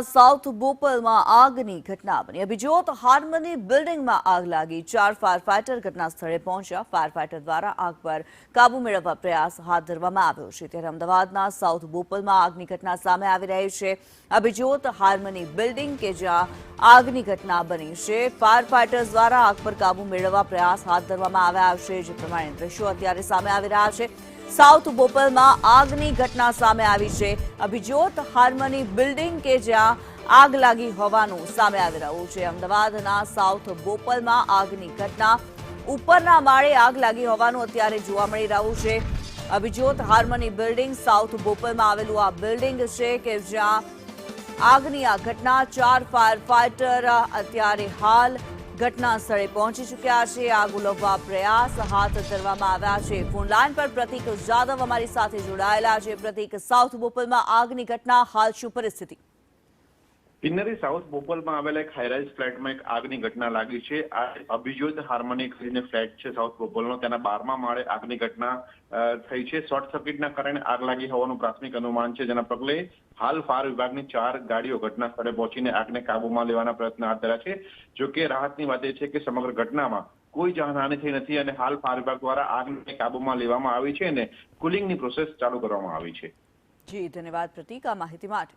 South બોપલમાં આગની ઘટના બની। અભિજોત હાર્મની બિલ્ડિંગમાં આગ લાગી। 4 ફાયર ફાઇટર ઘટના સ્થળે પહોંચ્યા। ફાયર ફાઇટર દ્વારા આગ પર કાબુ મેળવવા પ્રયાસ હાથ ધરવામાં આવ્યો છે। ત્યારે અમદાવાદના સાઉથ બોપલમાં આગની ઘટના સામે આવી રહી છે। અભિજોત હાર્મની બિલ્ડિંગ કે જ્યાં આગની ઘટના બની છે, ફાયર ફાઇટર્સ દ્વારા આગ પર કાબુ મેળવવા પ્રયાસ હાથ ધરવામાં આવ્યા છે। જે પ્રમાણે દ્રશ્યો અત્યારે સામે આવી રહ્યા છે। સાઉથ બોપલમાં આગની ઘટના સામે આવી છે। અભિજોત હાર્મની બિલ્ડિંગ કે જ્યાં આગ લાગી હોવાનું સામે આવી રહ્યું છે। અમદાવાદના સાઉથ બોપલમાં આગની ઘટના, ઉપરના માળે આગ લાગી હોવાનું અત્યારે જોવા મળી રહ્યું છે। અભિજોત હાર્મની બિલ્ડિંગ સાઉથ બોપલમાં આવેલું આ બિલ્ડિંગ છે કે જ્યાં આગની આ ઘટના, 4 ફાયર ફાઇટર અત્યારે હાલ ઘટના સ્થળે પહોંચી ચૂક્યા છે। આગ ઓલવવા પ્રયાસ હાથ ધરવામાં આવ્યા છે। ફોન લાઈન પર પ્રતીક જાદવ અમારી સાથે જોડાયેલા છે। પ્રતીક, સાઉથ બોપલમાં આગની ઘટના, હાલ શું પરિસ્થિતિ? કિન્નરી સાઉથ બોપલમાં આવેલા એક હાઈરાઇઝ ફ્લેટમાં એક આગની ઘટના લાગી છે। આ અભિજોત હાર્મની કરીને ફ્લેટ છે સાઉથ બોપલનો, તેના 12મા માળે આગની ઘટના થઈ છે। શોર્ટ સર્કિટના કારણે આગ લાગી હોવાનું પ્રાથમિક અનુમાન છે, જેના પગલે હાલ ફાયર વિભાગની 4 ગાડીઓ ઘટના સ્થળે પહોંચીને આગને કાબુમાં લેવાના પ્રયત્ન હાથ ધર્યા છે। જોકે રાહતની વાત એ છે કે સમગ્ર ઘટનામાં કોઈ જાનહાનિ થઈ નથી અને હાલ ફાયર વિભાગ દ્વારા આગને કાબુમાં લેવામાં આવી છે અને કુલિંગની પ્રોસેસ ચાલુ કરવામાં આવી છે। જી, ધન્યવાદ પ્રતીક આ માહિતી માટે।